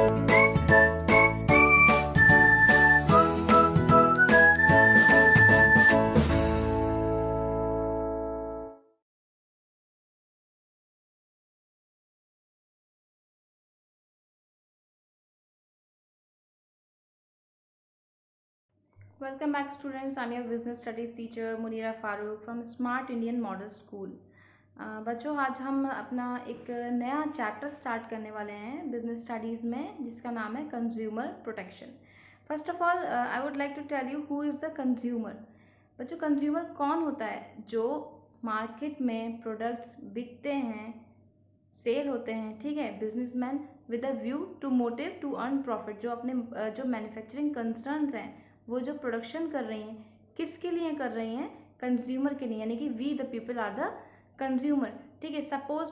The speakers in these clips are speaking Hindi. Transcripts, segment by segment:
Welcome back students. I'm your business studies teacher Munira Farooq from Smart Indian Model School. बच्चों, आज हम अपना एक नया चैप्टर स्टार्ट करने वाले हैं बिजनेस स्टडीज़ में, जिसका नाम है consumer protection. First of all I would like to tell you who is the consumer. बच्चों, कंज्यूमर कौन होता है? जो मार्केट में प्रोडक्ट्स बिकते हैं, सेल होते हैं, ठीक है, businessman with a view to motive to earn profit. जो अपने जो मैन्युफैक्चरिंग कंसर्न्स हैं, वो जो प्रोडक्शन कर रही हैं, किसके लिए कर रही हैं? कंज्यूमर के लिए, यानी कि we the people are the consumer. ठीक है, सपोज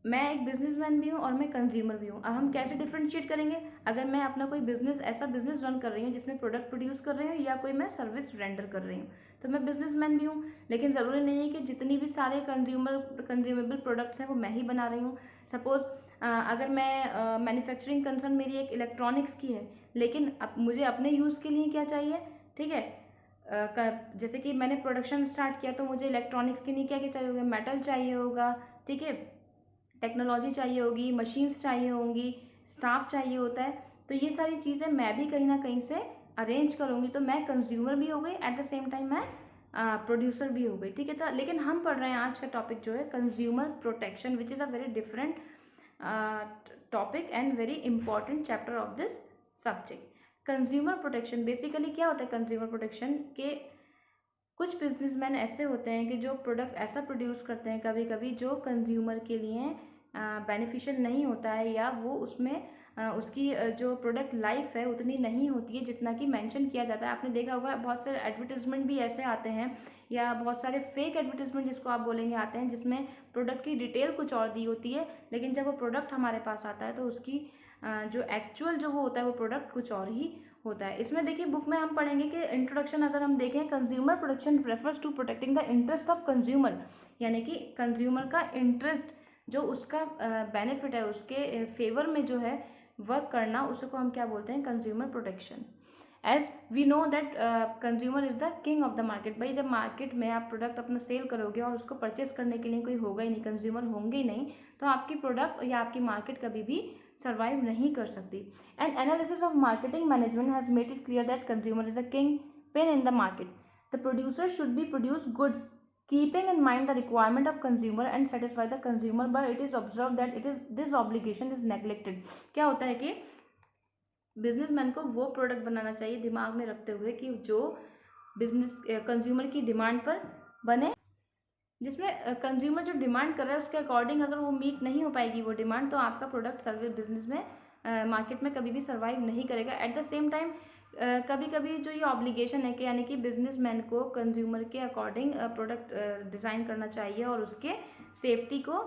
मैं एक बिजनेसमैन भी हूँ और मैं कंज्यूमर भी हूँ. अब हम कैसे डिफ्रेंशिएट करेंगे? अगर मैं अपना कोई बिजनेस, ऐसा बिजनेस रन कर रही हूँ जिसमें प्रोडक्ट प्रोड्यूस कर रही हूँ, या कोई मैं सर्विस रेंडर कर रही हूँ, तो मैं बिजनेसमैन भी हूँ. लेकिन ज़रूरी नहीं है कि जितनी भी सारे कंज्यूमेबल प्रोडक्ट्स हैं वो मैं ही बना रही हूँ. सपोज अगर मैं मैन्युफैक्चरिंग कंसर्न मेरी एक इलेक्ट्रॉनिक्स की है, लेकिन अब मुझे अपने यूज़ के लिए क्या चाहिए? ठीक है, जैसे कि मैंने प्रोडक्शन स्टार्ट किया तो मुझे इलेक्ट्रॉनिक्स के लिए क्या क्या चाहिए होगा? मेटल चाहिए होगा, ठीक है, टेक्नोलॉजी चाहिए होगी, मशीन्स चाहिए होंगी, स्टाफ चाहिए होता है. तो ये सारी चीज़ें मैं भी कहीं ना कहीं से अरेंज करूँगी, तो मैं कंज्यूमर भी हो गई, एट द सेम टाइम मैं प्रोड्यूसर भी हो गई. ठीक है, तो लेकिन हम पढ़ रहे हैं आज का टॉपिक जो है consumer protection, which is a very different topic and very important chapter of this subject. Consumer protection basically क्या होता है? कंज्यूमर प्रोटेक्शन के कुछ बिजनेसमैन ऐसे होते हैं कि जो प्रोडक्ट ऐसा प्रोड्यूस करते हैं कभी कभी जो कंज्यूमर के लिए बेनिफिशियल नहीं होता है, या वो उसमें उसकी जो प्रोडक्ट लाइफ है उतनी नहीं होती है जितना कि मेंशन किया जाता है. आपने देखा होगा बहुत सारे एडवर्टीजमेंट भी ऐसे आते हैं, या बहुत सारे फेक एडवर्टीजमेंट जिसको आप बोलेंगे आते हैं, जिसमें प्रोडक्ट की डिटेल कुछ और दी होती है, लेकिन जब वो प्रोडक्ट हमारे पास आता है तो उसकी जो एक्चुअल जो वो होता है वो प्रोडक्ट कुछ और ही होता है. इसमें देखिए बुक में हम पढ़ेंगे कि इंट्रोडक्शन अगर हम देखें, consumer protection refers to protecting the interest of consumer, यानी कि कंज्यूमर का इंटरेस्ट, जो उसका बेनिफिट है, उसके फेवर में जो है वर्क करना, उसको हम क्या बोलते हैं? Consumer protection. As we know that consumer is the king of the market. भाई, जब मार्केट में आप प्रोडक्ट अपना सेल करोगे और उसको परचेस करने के लिए कोई होगा ही नहीं, कंज्यूमर होंगे ही नहीं, तो आपकी प्रोडक्ट या आपकी मार्केट कभी भी सर्वाइव नहीं कर सकती. And analysis of marketing management has made it clear that consumer is a king pin in the market. The producer should be produce goods keeping in mind the requirement of consumer and satisfy the consumer, but it is observed that it is this obligation is neglected. क्या होता है कि बिजनेसमैन को वो प्रोडक्ट बनाना चाहिए दिमाग में रखते हुए कि जो बिजनेस कंज्यूमर की डिमांड पर बने, जिसमें कंज्यूमर जो डिमांड कर रहा है उसके अकॉर्डिंग अगर वो मीट नहीं हो पाएगी वो डिमांड, तो आपका प्रोडक्ट सर्विस बिजनेस में मार्केट में कभी भी सर्वाइव नहीं करेगा. एट द सेम टाइम कभी कभी जो ये ऑब्लिगेशन है कि यानी कि बिजनेसमैन को कंज्यूमर के अकॉर्डिंग प्रोडक्ट डिज़ाइन करना चाहिए और उसके सेफ्टी को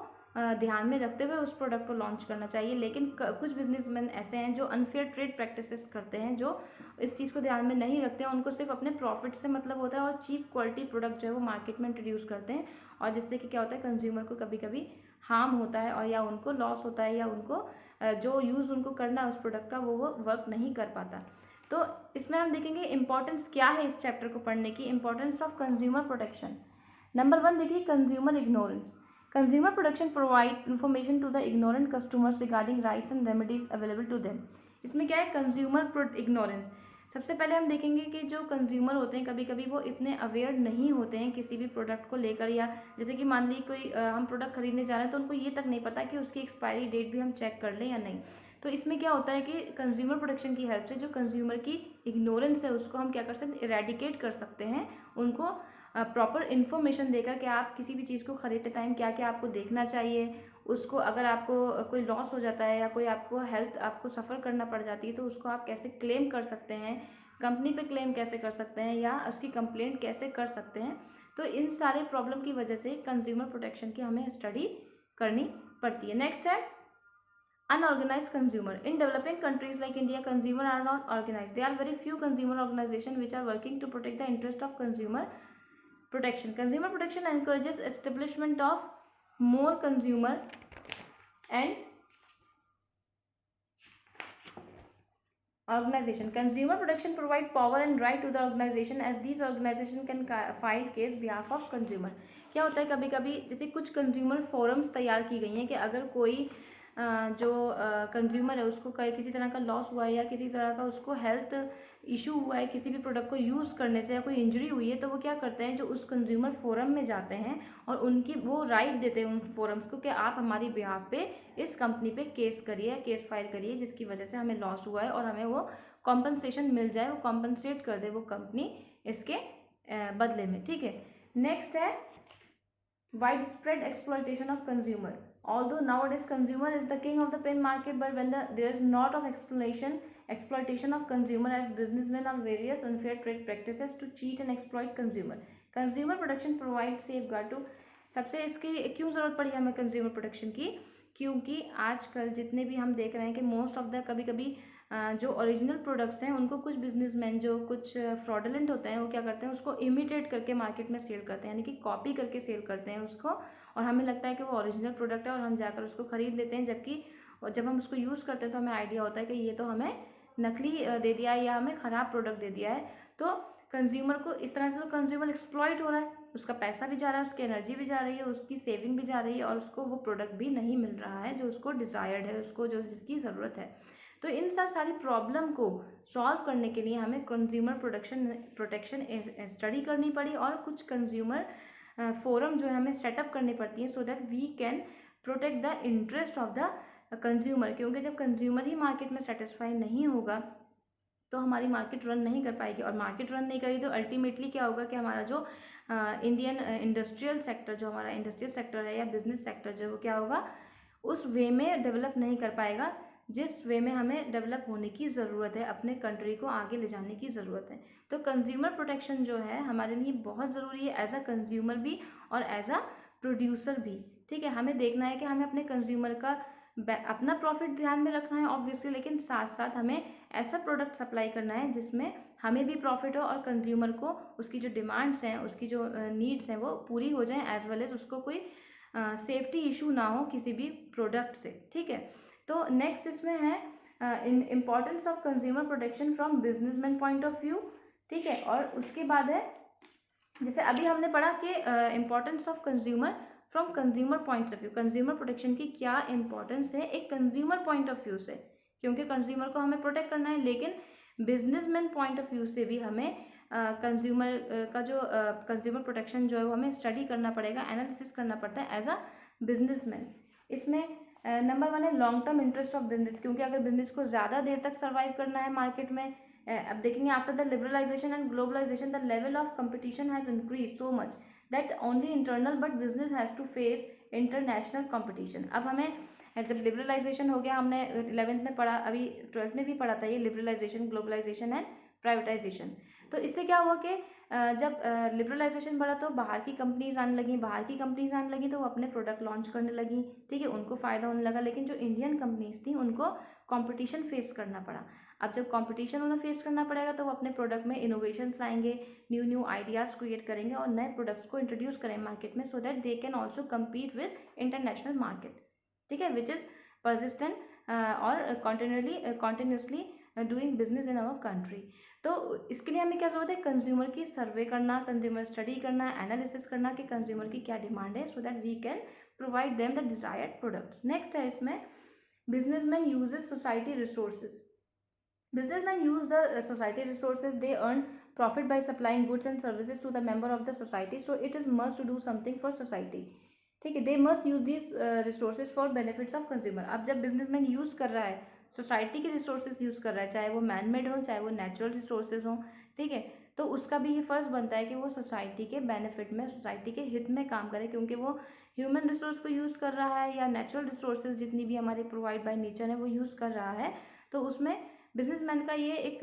ध्यान में रखते हुए उस प्रोडक्ट को लॉन्च करना चाहिए. लेकिन कुछ बिजनेसमैन ऐसे हैं जो अनफेयर ट्रेड प्रैक्टिसेस करते हैं, जो इस चीज़ को ध्यान में नहीं रखते हैं. उनको सिर्फ अपने प्रॉफिट से मतलब होता है और चीप क्वालिटी प्रोडक्ट जो है वो मार्केट में इंट्रोड्यूस करते हैं, और जिससे कि क्या होता है, कंज्यूमर को कभी कभी हार्म होता है, और या उनको लॉस होता है, या उनको जो यूज़ उनको करना है उस प्रोडक्ट का वो वर्क नहीं कर पाता. तो इसमें हम देखेंगे इंपॉर्टेंस क्या है इस चैप्टर को पढ़ने की. Importance of consumer protection. Number 1 देखिए, consumer ignorance. Consumer protection provide information to the ignorant customers regarding rights and remedies available to them. इसमें क्या है? Consumer ignorance. सबसे पहले हम देखेंगे कि जो कंज्यूमर होते हैं कभी कभी वो इतने अवेयर नहीं होते हैं किसी भी प्रोडक्ट को लेकर, या जैसे कि मान ली कोई हम प्रोडक्ट खरीदने जा रहे हैं तो उनको ये तक नहीं पता कि उसकी एक्सपायरी डेट भी हम चेक कर लें या नहीं. तो इसमें क्या होता है कि कंज्यूमर प्रोटेक्शन की हेल्प से जो कंज्यूमर की इग्नोरेंस है उसको हम क्या कर सकते हैं? इरेडिकेट कर सकते हैं. उनको प्रॉपर इन्फॉर्मेशन देकर कि आप किसी भी चीज़ को खरीदते टाइम क्या क्या आपको देखना चाहिए, उसको अगर आपको कोई लॉस हो जाता है या कोई आपको हेल्थ आपको सफ़र करना पड़ जाती है तो उसको आप कैसे क्लेम कर सकते हैं, कंपनी पे क्लेम कैसे कर सकते हैं, या उसकी कंप्लेंट कैसे कर सकते हैं. तो इन सारे प्रॉब्लम की वजह से कंज्यूमर प्रोटेक्शन की हमें स्टडी करनी पड़ती है. नेक्स्ट है unorganized consumer. In developing countries like India, consumer are not organized. There are very few consumer organizations which are working to protect the interest of consumer protection. Consumer protection encourages establishment of more consumer and Organization. Consumer protection provide power and right to the organization as these organization can file case behalf of consumer. क्या होता है कभी कभी जैसे कुछ कंज्यूमर फोरम्स तैयार की गई हैं कि अगर कोई जो कंज्यूमर है उसको किसी तरह का लॉस हुआ है या किसी तरह का उसको हेल्थ इशू हुआ है किसी भी प्रोडक्ट को यूज़ करने से या कोई इंजरी हुई है, तो वो क्या करते हैं, जो उस कंज्यूमर फोरम में जाते हैं और उनकी वो राइट देते हैं उन फोरम्स को कि आप हमारी बिहाफ पे इस कंपनी पे केस करिए, केस फाइल करिए जिसकी वजह से हमें लॉस हुआ है और हमें वो कॉम्पनसेशन मिल जाए, वो कॉम्पनसेट कर दे वो कंपनी इसके बदले में। ठीक है, नेक्स्ट है widespread exploitation of consumer. Although nowadays consumer is the king of the pen market, but when there is not of exploitation of consumer as businessmen of various unfair trade practices to cheat and exploit consumer. Consumer protection provides safeguard to सबसे इसकी क्यों ज़रूरत पड़ी हमें कंज्यूमर प्रोटेक्शन की, क्योंकि आजकल जितने भी हम देख रहे हैं कि मोस्ट ऑफ द कभी कभी जो ओरिजिनल प्रोडक्ट्स हैं उनको कुछ बिजनेसमैन जो कुछ फ्रॉडलेंट होते हैं वो क्या करते हैं, उसको इमिटेट करके मार्केट में सेल करते हैं, यानी कि कॉपी करके सेल करते हैं उसको, और हमें लगता है कि वो ओरिजिनल प्रोडक्ट है और हम जाकर उसको ख़रीद लेते हैं, जबकि जब हम उसको यूज़ करते हैं तो हमें आइडिया होता है कि ये तो हमें नकली दे दिया है या हमें ख़राब प्रोडक्ट दे दिया है। तो कंज्यूमर को इस तरह से तो कंज्यूमर एक्सप्लॉइट हो रहा है, उसका पैसा भी जा रहा है, उसकी एनर्जी भी जा रही है, उसकी सेविंग भी जा रही है और उसको वो प्रोडक्ट भी नहीं मिल रहा है जो उसको डिज़ायर्ड है, उसको जो जिसकी ज़रूरत है। तो इन सब सारी प्रॉब्लम को सॉल्व करने के लिए हमें कंज्यूमर प्रोटेक्शन स्टडी करनी पड़ी और कुछ कंज्यूमर फोरम जो है हमें सेटअप करनी पड़ती है so that we can protect the interest of the consumer, क्योंकि जब कंज्यूमर ही मार्केट में सेटिस्फाई नहीं होगा तो हमारी मार्केट रन नहीं कर पाएगी, और मार्केट रन नहीं करेगी तो अल्टीमेटली क्या होगा कि हमारा जो इंडियन इंडस्ट्रियल सेक्टर जो हमारा इंडस्ट्रियल सेक्टर है या बिजनेस सेक्टर जो वो क्या होगा, उस वे में डेवलप नहीं कर पाएगा जिस वे में हमें डेवलप होने की ज़रूरत है, अपने कंट्री को आगे ले जाने की ज़रूरत है। तो कंज्यूमर प्रोटेक्शन जो है हमारे लिए बहुत ज़रूरी है, एज अ कंज्यूमर भी और एज अ प्रोड्यूसर भी। ठीक है, हमें देखना है कि हमें अपने कंज्यूमर का अपना प्रॉफिट ध्यान में रखना है ऑब्वियसली, लेकिन साथ साथ हमें ऐसा प्रोडक्ट सप्लाई करना है जिसमें हमें भी प्रॉफिट हो और कंज्यूमर को उसकी जो डिमांड्स हैं, उसकी जो नीड्स हैं वो पूरी हो जाएं, एज वेल एज उसको कोई सेफ्टी इशू ना हो किसी भी प्रोडक्ट से। ठीक है, तो नेक्स्ट इसमें है importance of consumer protection from businessman point of view. ठीक है, और उसके बाद है जैसे अभी हमने पढ़ा कि importance of consumer from consumer point of view, consumer protection की क्या इंपॉर्टेंस है एक कंज्यूमर पॉइंट ऑफ व्यू से, क्योंकि कंज्यूमर को हमें प्रोटेक्ट करना है, लेकिन बिजनेसमैन पॉइंट ऑफ व्यू से भी हमें कंज्यूमर का जो कंज्यूमर प्रोटेक्शन जो है वो हमें स्टडी करना पड़ेगा, एनालिसिस करना पड़ता है एज अ बिजनेसमैन। इसमें नंबर वन है long term interest of business, क्योंकि अगर बिजनेस को ज़्यादा देर तक सर्वाइव करना है मार्केट में, अब देखेंगे after the liberalisation and globalisation the level of competition has increase so much that only internal but business has to face international competition. अब हमें जब लिबरलाइजेशन हो गया, हमने 11th में पढ़ा, अभी 12th में भी पढ़ा था ये लिबरलाइजेशन, ग्लोबलाइजेशन एंड प्राइवेटाइजेशन। तो इससे क्या हुआ कि जब लिबरलाइजेशन बढ़ा तो बाहर की कंपनीज आने लगी, तो वो अपने प्रोडक्ट लॉन्च करने लगी। ठीक है, उनको फ़ायदा होने लगा, लेकिन जो इंडियन कंपनीज थी उनको कंपटीशन फेस करना पड़ा। अब जब कंपटीशन उन्हें फेस करना पड़ेगा तो वो अपने प्रोडक्ट में इनोवेशंस लाएंगे, न्यू आइडियाज़ क्रिएट करेंगे और नए प्रोडक्ट्स को इंट्रोड्यूस करेंगे मार्केट में, so that they can also compete with international market. ठीक है, विच इज़ परसिस्टेंट और continuously doing business in our country. तो इसके लिए हमें क्या ज़रूरत है, कंज्यूमर की सर्वे करना, कंज्यूमर स्टडी करना, एनालिसिस करना कि कंज्यूमर की क्या डिमांड है, so that we can provide them the desired products. Next है इसमें businessman uses society resources. Businessmen use the society resources. They earn profit by supplying goods and services to the member of the society. So it is must to do something for society. ठीक है, they must use these resources for benefits of consumer. अब जब businessman यूज़ कर रहा है, सोसाइटी के रिसोर्सेज यूज़ कर रहा है, चाहे वो मैन मेड हो चाहे वो नेचुरल रिसोर्सेज हों, ठीक है, तो उसका भी ये फ़र्ज़ बनता है कि वो सोसाइटी के बेनिफिट में, सोसाइटी के हित में काम करे, क्योंकि वो ह्यूमन रिसोर्स को यूज़ कर रहा है या नेचुरल रिसोर्सेज जितनी भी हमारे प्रोवाइड बाय नेचर है वो यूज़ कर रहा है। तो उसमें बिजनेसमैन का ये एक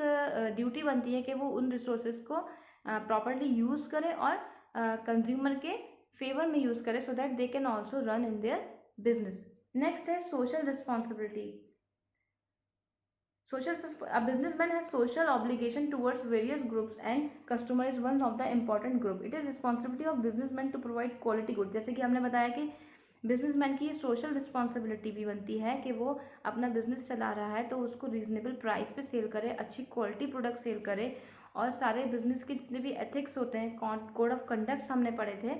ड्यूटी बनती है कि वो उन रिसोर्सेज को प्रॉपरली यूज़ करे और कंज्यूमर के फेवर में यूज़ करे, so that they can also run in their business. Next है social responsibility. A businessman has social obligation towards various groups and customer is one of the important group. It is responsibility of businessman to provide quality good. जैसे कि हमने बताया कि बिजनेसमैन की ये सोशल रिस्पॉन्सिबिलिटी भी बनती है कि वो अपना बिजनेस चला रहा है तो उसको रीजनेबल प्राइस पे सेल करे, अच्छी क्वालिटी प्रोडक्ट सेल करे, और सारे बिजनेस के जितने भी एथिक्स होते हैं, कोड ऑफ कंडक्ट्स हमने पढ़े थे,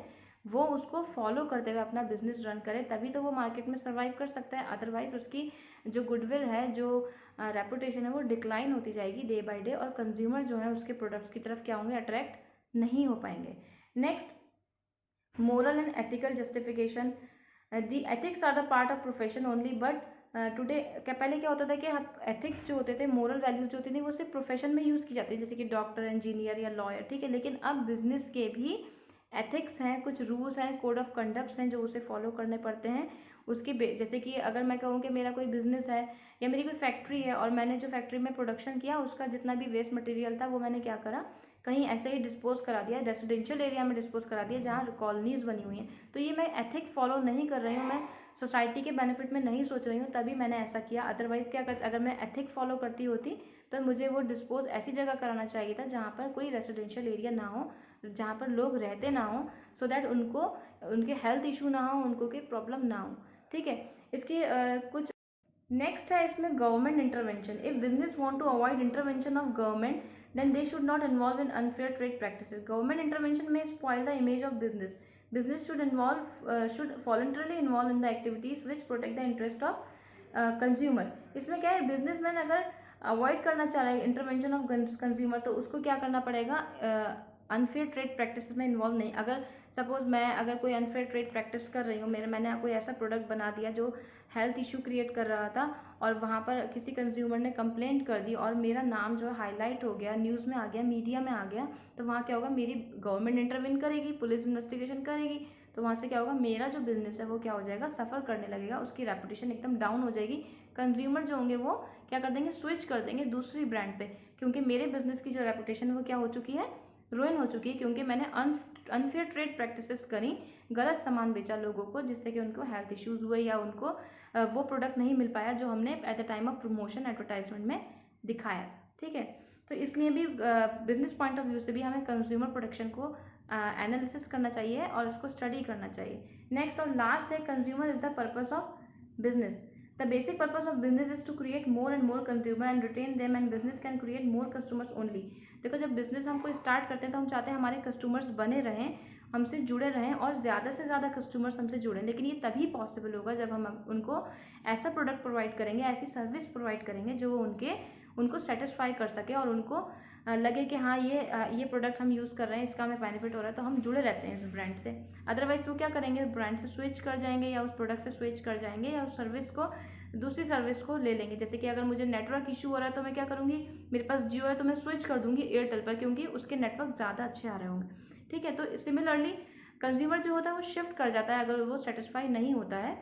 वो उसको फॉलो करते हुए अपना बिजनेस रन करे, तभी तो वो मार्केट में सर्वाइव कर सकता है। अदरवाइज उसकी जो गुडविल है, जो रेपुटेशन है, वो डिक्लाइन होती जाएगी डे बाय डे, और कंज्यूमर जो है उसके प्रोडक्ट्स की तरफ क्या होंगे, अट्रैक्ट नहीं हो पाएंगे। Next, moral and ethical justification. The ethics are the part of profession only, but today पहले क्या होता था कि एथिक्स जो होते थे, मोरल वैल्यूज जो होती थी, वो सिर्फ प्रोफेशन में यूज़ की जाती है, जैसे कि डॉक्टर, इंजीनियर या लॉयर, ठीक है। लेकिन अब बिजनेस के भी एथिक्स हैं, कुछ रूल्स हैं, कोड ऑफ कंडक्ट्स हैं जो उसे फॉलो करने पड़ते हैं। उसके जैसे कि अगर मैं कहूँ कि मेरा कोई बिजनेस है या मेरी कोई फैक्ट्री है, और मैंने जो फैक्ट्री में प्रोडक्शन किया उसका जितना भी वेस्ट मटेरियल था वो मैंने क्या करा, कहीं ऐसे ही डिस्पोज करा दिया, रेजिडेंशियल एरिया में डिस्पोज करा दिया जहाँ कॉलोनीज बनी हुई हैं, तो ये मैं एथिक फॉलो नहीं कर रही हूँ, मैं सोसाइटी के बेनिफिट में नहीं सोच रही हूँ, तभी मैंने ऐसा किया। अदरवाइज़ क्या करती, अगर मैं एथिक फॉलो करती होती तो मुझे वो डिस्पोज ऐसी जगह कराना चाहिए था जहाँ पर कोई रेजिडेंशियल एरिया ना हो, जहाँ पर लोग रहते ना हो, सो दैट उनको उनके हेल्थ इशू ना हो, उनको कोई प्रॉब्लम ना हो, ठीक है। इसकी कुछ नेक्स्ट है इसमें government intervention. If business want to avoid intervention of government, then they should not involve in unfair trade practices. Government intervention में spoil the image of business. Business should voluntarily involve in the activities which protect the interest of consumer. इसमें क्या है, बिजनेसमैन अगर अवॉइड करना चाह रहा है इंटरवेंशन ऑफ कंज्यूमर, तो उसको क्या करना पड़ेगा, अनफेयर ट्रेड प्रैक्टिस में इन्वॉल्व नहीं। अगर सपोज मैं अगर कोई अनफेयर ट्रेड प्रैक्टिस कर रही हूँ, मैंने कोई ऐसा प्रोडक्ट बना दिया जो हेल्थ इशू क्रिएट कर रहा था, और वहाँ पर किसी कंज्यूमर ने कंप्लेंट कर दी और मेरा नाम जो है हाईलाइट हो गया, न्यूज़ में आ गया, मीडिया में आ गया, तो वहाँ क्या होगा, मेरी गवर्नमेंट इंटरवेन करेगी, पुलिस इन्वेस्टिगेशन करेगी, तो वहाँ से क्या होगा, मेरा जो बिजनेस है वो क्या हो जाएगा, सफ़र करने लगेगा, उसकी रेपुटेशन एकदम डाउन हो जाएगी। कंज्यूमर जो होंगे वो क्या कर देंगे, स्विच कर देंगे दूसरी ब्रांड पे, क्योंकि मेरे बिजनेस की जो रेपुटेशन है वो क्या हो चुकी है, रुइन हो चुकी है, क्योंकि मैंने अनफेयर ट्रेड प्रैक्टिसेस करी, गलत सामान बेचा लोगों को, जिससे कि उनको हेल्थ इश्यूज़ हुए या उनको वो प्रोडक्ट नहीं मिल पाया जो हमने at the time of promotion advertisement में दिखाया था, ठीक है। तो इसलिए भी बिजनेस पॉइंट ऑफ व्यू से भी हमें कंज्यूमर प्रोडक्शन को एनालिसिस करना चाहिए और इसको स्टडी करना चाहिए। नेक्स्ट और लास्ट है, consumer is the purpose of business. The basic purpose of business is to create more and more consumer and retain them, and business can create more customers only. देखो, जब बिजनेस हमको स्टार्ट करते हैं तो हम चाहते हैं हमारे कस्टमर्स बने रहें, हमसे जुड़े रहें, और ज़्यादा से ज़्यादा कस्टमर्स हमसे जुड़ें, लेकिन ये तभी पॉसिबल होगा जब हम उनको ऐसा प्रोडक्ट प्रोवाइड करेंगे, ऐसी सर्विस प्रोवाइड करेंगे जो वो उनको सेटिस्फाई कर सके, और उनको लगे कि हाँ ये प्रोडक्ट हम यूज़ कर रहे हैं, इसका हमें बेनिफिट हो रहा है, तो हम जुड़े रहते हैं इस ब्रांड से। अदरवाइज वो क्या करेंगे, ब्रांड से स्विच कर जाएंगे, या उस प्रोडक्ट से स्विच कर जाएंगे, या उस सर्विस को, दूसरी सर्विस को ले लेंगे। जैसे कि अगर मुझे नेटवर्क इशू हो रहा है तो मैं क्या करूँगी, मेरे पास जियो है तो मैं स्विच कर दूंगी एयरटेल पर, क्योंकि उसके नेटवर्क ज़्यादा अच्छे आ रहे होंगे, ठीक है। तो सिमिलरली कंज्यूमर जो होता है वो शिफ्ट कर जाता है अगर वो सेटिस्फाई नहीं होता है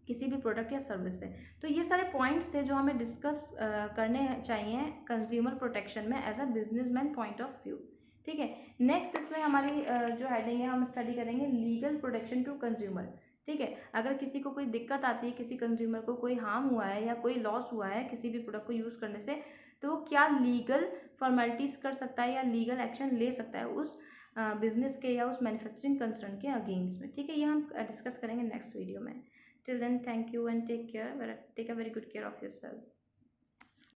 किसी भी प्रोडक्ट या सर्विस से। तो ये सारे पॉइंट्स थे जो हमें डिस्कस करने चाहिए कंज्यूमर प्रोटेक्शन में as a businessman point of view, ठीक है। नेक्स्ट इसमें हमारी जो हेडिंग है, हम स्टडी करेंगे लीगल प्रोटेक्शन टू कंज्यूमर, ठीक है। अगर किसी को कोई दिक्कत आती है, किसी कंज्यूमर को कोई हार्म हुआ है या कोई लॉस हुआ है किसी भी प्रोडक्ट को यूज़ करने से, तो वो क्या लीगल फॉर्मेलिटीज़ कर सकता है या लीगल एक्शन ले सकता है उस बिजनेस के या उस मैन्युफैक्चरिंग कंसर्न के अगेंस्ट में, ठीक है। ये हम डिस्कस करेंगे नेक्स्ट वीडियो में। Till then, thank you and take care. Take a very good care of yourself.